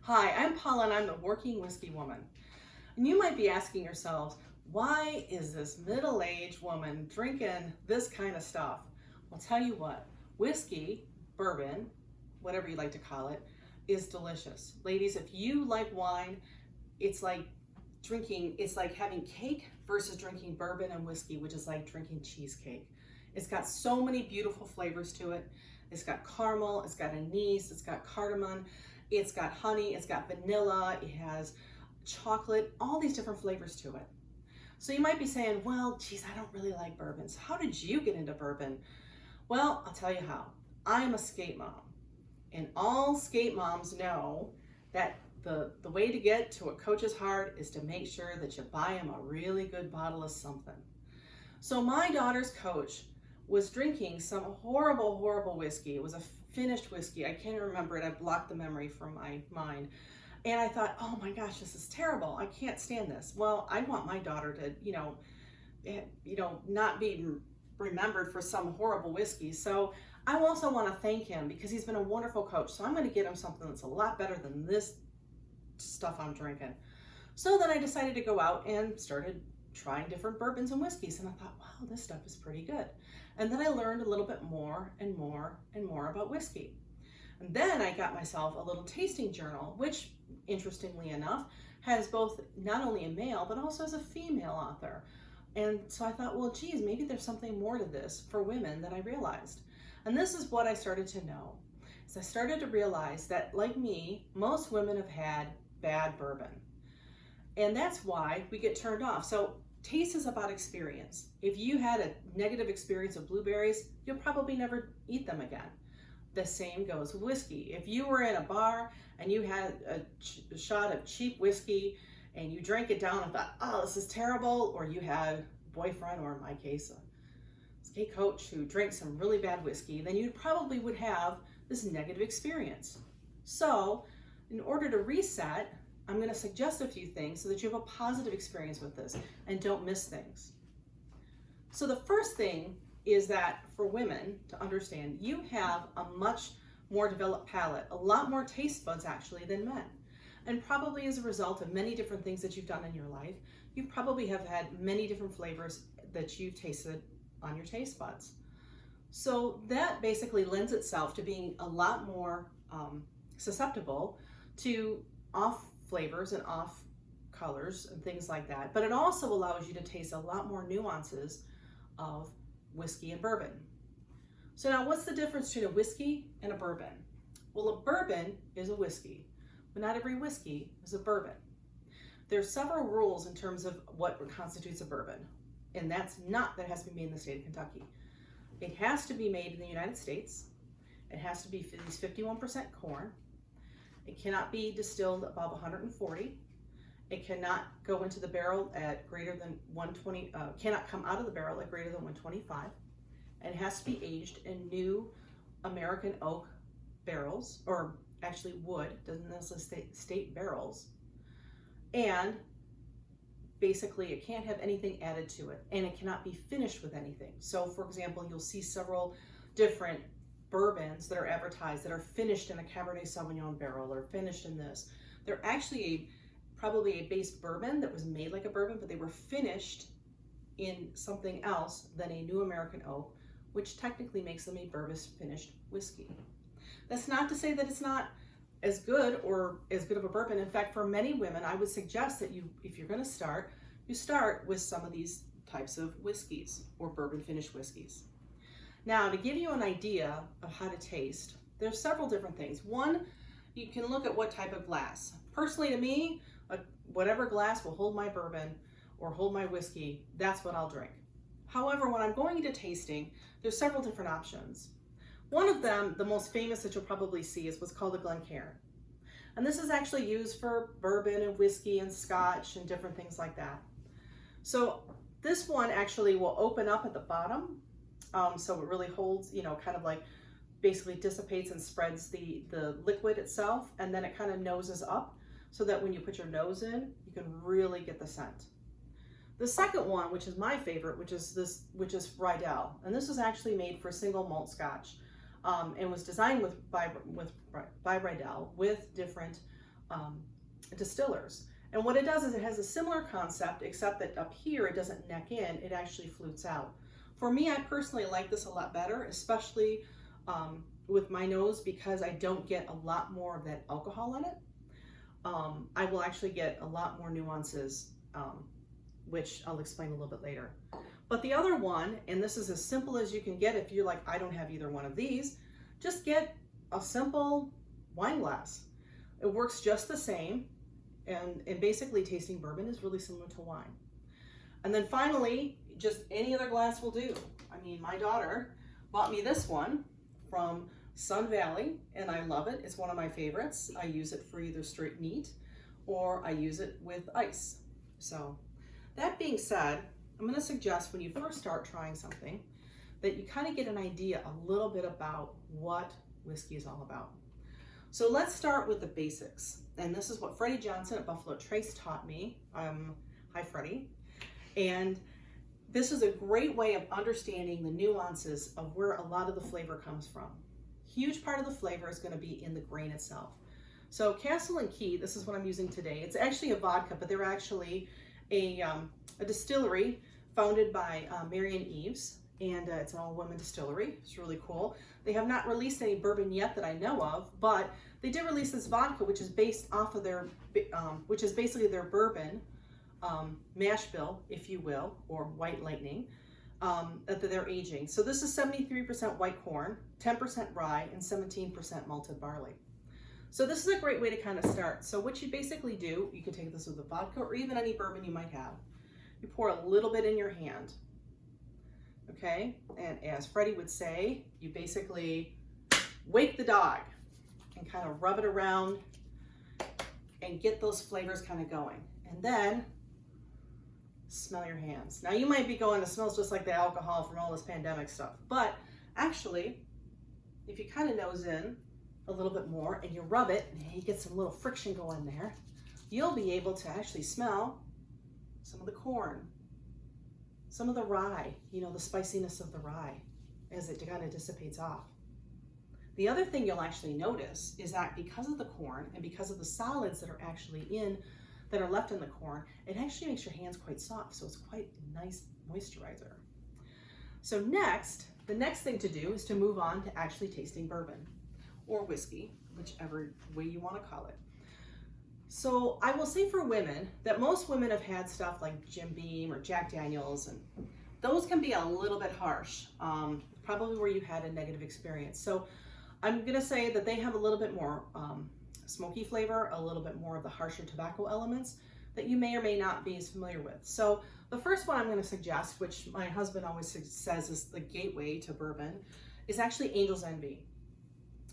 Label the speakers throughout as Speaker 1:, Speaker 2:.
Speaker 1: Hi, I'm Paula and I'm the Working Whiskey Woman. And you might be asking yourselves, why is this middle-aged woman drinking this kind of stuff? I'll tell you what, whiskey, bourbon, whatever you like to call it, is delicious. Ladies, if you like wine, it's like having cake versus drinking bourbon and whiskey, which is like drinking cheesecake. It's got so many beautiful flavors to it. It's got caramel, it's got anise, it's got cardamom, it's got honey, it's got vanilla, it has chocolate, all these different flavors to it. So you might be saying, well, geez, I don't really like bourbons. How did you get into bourbon? Well, I'll tell you how. I'm a skate mom, and all skate moms know that the way to get to a coach's heart is to make sure that you buy him a really good bottle of something. So my daughter's coach was drinking some horrible, horrible whiskey. It was a finished whiskey. I can't remember it. I blocked the memory from my mind. And I thought, oh my gosh, this is terrible. I can't stand this. Well, I want my daughter to, not be remembered for some horrible whiskey. So I also want to thank him because he's been a wonderful coach. So I'm going to get him something that's a lot better than this stuff I'm drinking. So then I decided to go out and started trying different bourbons and whiskeys, and I thought, wow, this stuff is pretty good. And then I learned a little bit more and more and more about whiskey. And then I got myself a little tasting journal, which, interestingly enough, has both not only a male, but also has a female author. And so I thought, well, geez, maybe there's something more to this for women than I realized. And this is what I started to know. Is I started to realize that, like me, most women have had bad bourbon. And that's why we get turned off. So taste is about experience. If you had a negative experience of blueberries, you'll probably never eat them again. The same goes with whiskey. If you were in a bar and you had a shot of cheap whiskey and you drank it down and thought, oh, this is terrible, or you had a boyfriend, or in my case, a skate coach who drank some really bad whiskey, then you probably would have this negative experience. So in order to reset, I'm going to suggest a few things so that you have a positive experience with this and don't miss things. So the first thing is that for women to understand, you have a much more developed palate, a lot more taste buds actually than men. And probably as a result of many different things that you've done in your life, you probably have had many different flavors that you've tasted on your taste buds. So that basically lends itself to being a lot more susceptible to off flavors and off colors and things like that. But it also allows you to taste a lot more nuances of whiskey and bourbon. So now what's the difference between a whiskey and a bourbon? Well, a bourbon is a whiskey, but not every whiskey is a bourbon. There's several rules in terms of what constitutes a bourbon, and that's not that it has to be made in the state of Kentucky. It has to be made in the United States. It has to be at least 51% corn. It cannot be distilled above 140. It cannot go into the barrel at greater than 120, cannot come out of the barrel at greater than 125. And it has to be aged in new American oak barrels, or actually wood, doesn't necessarily state barrels. And basically it can't have anything added to it, and it cannot be finished with anything. So for example, you'll see several different bourbons that are advertised that are finished in a Cabernet Sauvignon barrel or finished in this. They're actually probably a base bourbon that was made like a bourbon, but they were finished in something else than a new American oak, which technically makes them a bourbon finished whiskey. That's not to say that it's not as good or as good of a bourbon. In fact, for many women, I would suggest that if you're going to start, you start with some of these types of whiskeys or bourbon finished whiskeys. Now, to give you an idea of how to taste, there's several different things. One, you can look at what type of glass. Personally, to me, whatever glass will hold my bourbon or hold my whiskey, that's what I'll drink. However, when I'm going into tasting, there's several different options. One of them, the most famous that you'll probably see, is what's called a Glencairn. And this is actually used for bourbon and whiskey and scotch and different things like that. So this one actually will open up at the bottom. So it really holds, kind of like basically dissipates and spreads the liquid itself, and then it kind of noses up so that when you put your nose in, you can really get the scent. The second one, which is my favorite, which is Rydell, and this was actually made for single malt scotch, and was designed by Rydell with different distillers. And what it does is it has a similar concept, except that up here it doesn't neck in, it actually flutes out. For me, I personally like this a lot better, especially with my nose, because I don't get a lot more of that alcohol in it. I will actually get a lot more nuances, which I'll explain a little bit later. But the other one, and this is as simple as you can get if you're like, I don't have either one of these, just get a simple wine glass. It works just the same, and basically tasting bourbon is really similar to wine. And then finally, just any other glass will do. I mean, my daughter bought me this one from Sun Valley, and I love it. It's one of my favorites. I use it for either straight neat or I use it with ice. So that being said, I'm going to suggest when you first start trying something that you kind of get an idea a little bit about what whiskey is all about. So let's start with the basics. And this is what Freddie Johnson at Buffalo Trace taught me. Hi, Freddie. And this is a great way of understanding the nuances of where a lot of the flavor comes from. Huge part of the flavor is going to be in the grain itself. So Castle and Key, this is what I'm using today. It's actually a vodka, but they're actually a distillery founded by Marion Eves, and it's an all-women distillery. It's really cool. They have not released any bourbon yet that I know of, but they did release this vodka, which is based off of their, which is basically their bourbon mash bill, if you will, or White Lightning, that they're aging. So this is 73% white corn, 10% rye, and 17% malted barley. So this is a great way to kind of start. So what you basically do, you can take this with a vodka or even any bourbon you might have. You pour a little bit in your hand, okay? And as Freddie would say, you basically wake the dog and kind of rub it around and get those flavors kind of going. And then smell your hands. Now you might be going, it smells just like the alcohol from all this pandemic stuff, but actually, if you kind of nose in a little bit more and you rub it and you get some little friction going there, you'll be able to actually smell some of the corn, some of the rye, you know, the spiciness of the rye as it kind of dissipates off. The other thing you'll actually notice is that because of the corn and because of the solids that are actually that are left in the corn, it actually makes your hands quite soft, so it's quite a nice moisturizer. So next, the next thing to do is to move on to actually tasting bourbon or whiskey, whichever way you want to call it. So I will say for women that most women have had stuff like Jim Beam or Jack Daniels, and those can be a little bit harsh, probably where you had a negative experience. So I'm gonna say that they have a little bit more smoky flavor, a little bit more of the harsher tobacco elements that you may or may not be as familiar with. So the first one I'm going to suggest, which my husband always says is the gateway to bourbon, is actually Angel's Envy.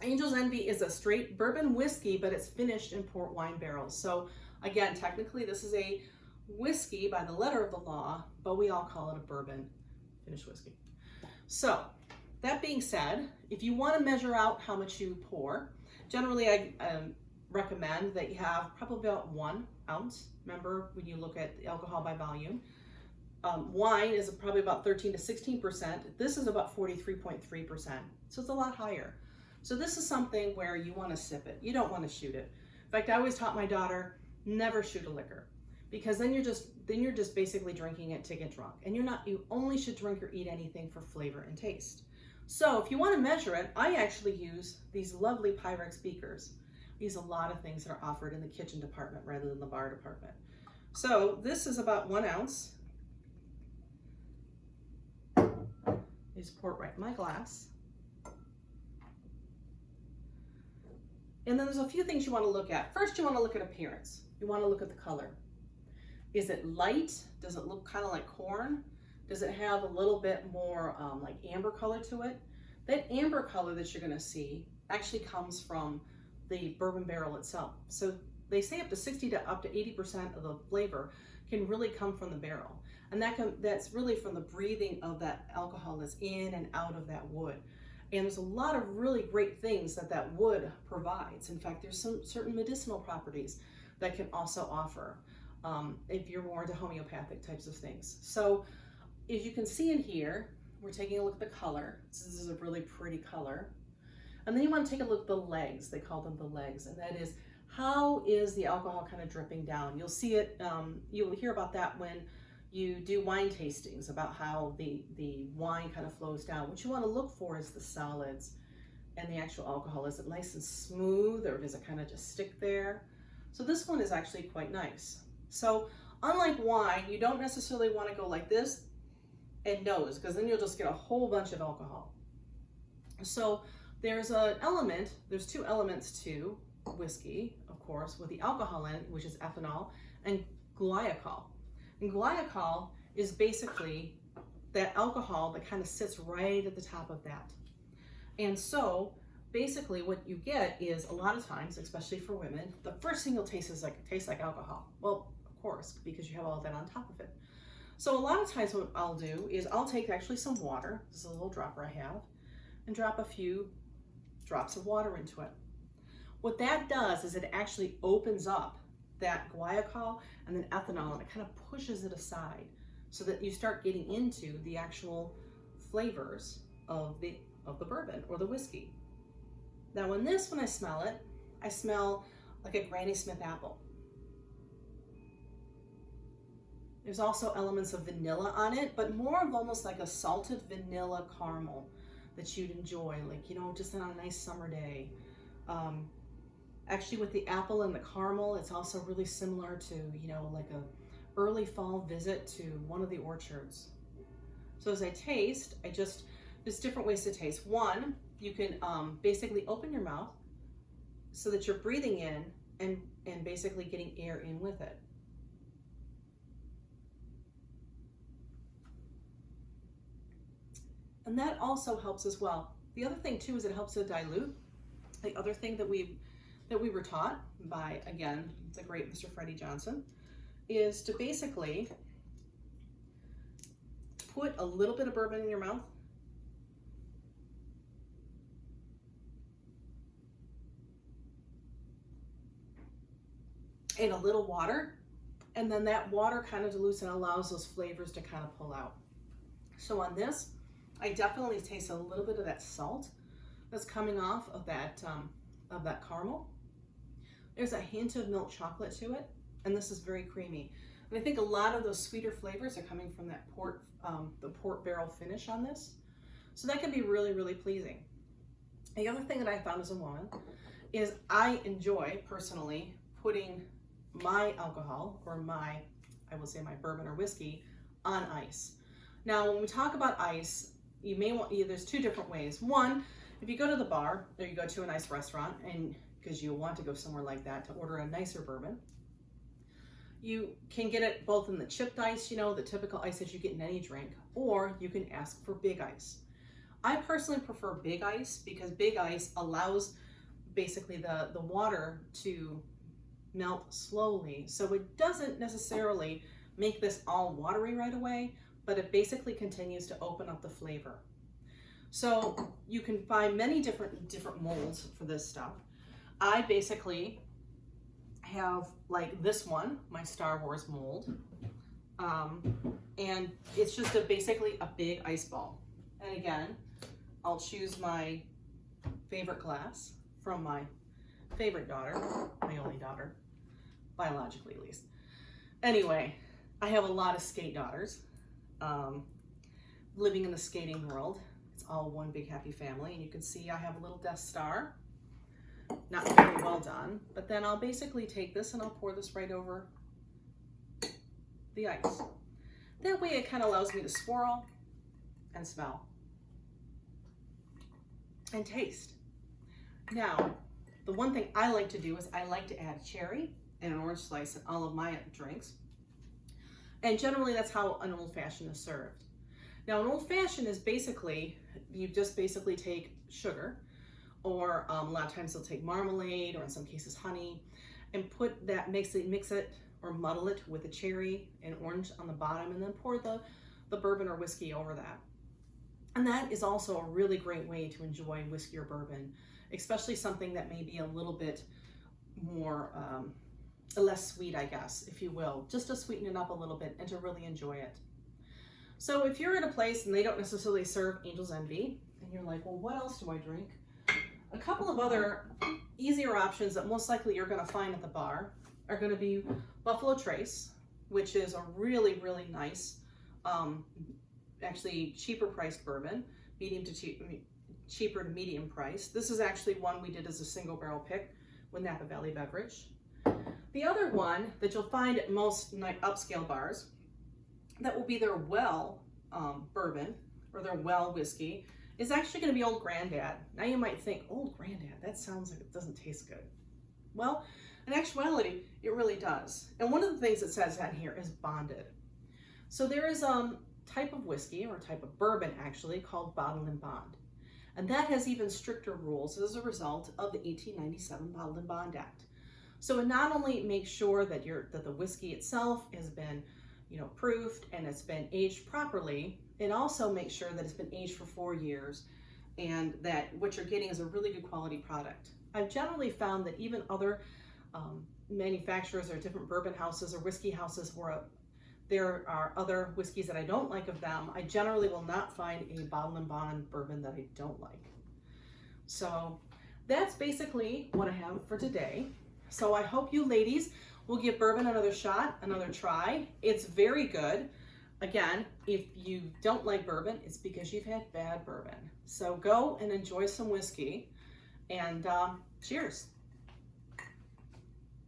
Speaker 1: Angel's Envy is a straight bourbon whiskey, but it's finished in port wine barrels. So again, technically this is a whiskey by the letter of the law, but we all call it a bourbon finished whiskey. So that being said, if you want to measure out how much you pour, generally I recommend that you have probably about 1 ounce. Remember, when you look at the alcohol by volume, wine is probably about 13 to 16%. This is about 43.3%, so it's a lot higher. So this is something where you want to sip it. You don't want to shoot it. In fact, I always taught my daughter, never shoot a liquor, because then you're just basically drinking it to get drunk. And you only should drink or eat anything for flavor and taste. So if you want to measure it, I actually use these lovely Pyrex beakers. I use a lot of things that are offered in the kitchen department rather than the bar department. So this is about 1 ounce. I just pour it right in my glass. And then there's a few things you want to look at. First, you want to look at appearance. You want to look at the color. Is it light? Does it look kind of like corn? Does it have a little bit more like amber color to it? That amber color that you're going to see actually comes from the bourbon barrel itself. So they say up to 60 to up to 80% of the flavor can really come from the barrel. And that's really from the breathing of that alcohol that's in and out of that wood. And there's a lot of really great things that wood provides. In fact, there's some certain medicinal properties that can also offer if you're more into homeopathic types of things. So as you can see in here, we're taking a look at the color. This is a really pretty color. And then you want to take a look at the legs. They call them the legs. And that is, how is the alcohol kind of dripping down? You'll see it, you'll hear about that when you do wine tastings, about how the wine kind of flows down. What you want to look for is the solids and the actual alcohol. Is it nice and smooth, or does it kind of just stick there? So this one is actually quite nice. So unlike wine, you don't necessarily want to go like this and nose, because then you'll just get a whole bunch of alcohol. So there's two elements to whiskey, of course, with the alcohol in it, which is ethanol and glycol. And glycol is basically that alcohol that kind of sits right at the top of that. And so basically what you get is, a lot of times, especially for women, the first thing you'll taste is tastes like alcohol. Well, of course, because you have all that on top of it. So a lot of times what I'll do is I'll take actually some water, this is a little dropper I have, and drop a few drops of water into it. What that does is it actually opens up that glycol and then ethanol, and it kind of pushes it aside so that you start getting into the actual flavors of the bourbon or the whiskey. Now when I smell it, I smell like a Granny Smith apple. There's also elements of vanilla on it, but more of almost like a salted vanilla caramel that you'd enjoy, like, you know, just on a nice summer day. Actually with the apple and the caramel, it's also really similar to, you know, like a early fall visit to one of the orchards. So as I taste, there's different ways to taste. One, you can basically open your mouth so that you're breathing in and basically getting air in with it. And that also helps as well. The other thing too is it helps to dilute. The other thing that we were taught by, again, the great Mr. Freddie Johnson, is to basically put a little bit of bourbon in your mouth, and a little water, and then that water kind of dilutes and allows those flavors to kind of pull out. So on this, I definitely taste a little bit of that salt that's coming off of that caramel. There's a hint of milk chocolate to it, and this is very creamy. And I think a lot of those sweeter flavors are coming from that the port barrel finish on this. So that can be really, really pleasing. The other thing that I found as a woman is I enjoy personally putting my alcohol, or I will say my bourbon or whiskey, on ice. Now, when we talk about ice, there's two different ways. One, if you go to the bar or you go to a nice restaurant, and because you want to go somewhere like that to order a nicer bourbon, you can get it both in the chipped ice, you know, the typical ice that you get in any drink, or you can ask for big ice. I personally prefer big ice because big ice allows basically the water to melt slowly. So it doesn't necessarily make this all watery right away, but it basically continues to open up the flavor. So you can find many different molds for this stuff. I basically have like this one, my Star Wars mold, and it's just basically a big ice ball. And again, I'll choose my favorite glass from my favorite daughter, my only daughter, biologically at least. Anyway, I have a lot of skate daughters living in the skating world. It's all one big happy family, and you can see I have a little Death Star. Not very well done, but then I'll basically take this and I'll pour this right over the ice. That way it kind of allows me to swirl and smell and taste. Now, the one thing I like to do is I like to add cherry and an orange slice in all of my drinks. And generally that's how an old fashioned is served. Now, an old fashioned is basically, you just basically take sugar, or a lot of times they'll take marmalade, or in some cases honey, and mix it or muddle it with a cherry and orange on the bottom, and then pour the bourbon or whiskey over that. And that is also a really great way to enjoy whiskey or bourbon, especially something that may be a little bit more, less sweet, I guess, if you will, just to sweeten it up a little bit and to really enjoy it. So if you're at a place and they don't necessarily serve Angel's Envy, and you're like, well, what else do I drink? A couple of other easier options that most likely you're going to find at the bar are going to be Buffalo Trace, which is a really, really nice, actually cheaper priced bourbon, cheaper to medium price. This is actually one we did as a single barrel pick with Napa Valley Beverage. The other one that you'll find at most upscale bars, that will be their well bourbon or their well whiskey, is actually going to be Old Grandad. Now you might think, Old Grandad, that sounds like it doesn't taste good. Well, in actuality, it really does. And one of the things it says on here is bonded. So there is a type of whiskey, or a type of bourbon actually, called Bottle and Bond. And that has even stricter rules as a result of the 1897 Bottle and Bond Act. So it not only makes sure that the whiskey itself has been, proofed and it's been aged properly, it also makes sure that it's been aged for 4 years and that what you're getting is a really good quality product. I've generally found that even other manufacturers or different bourbon houses or whiskey houses where there are other whiskeys that I don't like of them, I generally will not find a Bottle and Bond bourbon that I don't like. So that's basically what I have for today. So I hope you ladies will give bourbon another shot, another try. It's very good. Again, if you don't like bourbon, it's because you've had bad bourbon. So go and enjoy some whiskey, and cheers.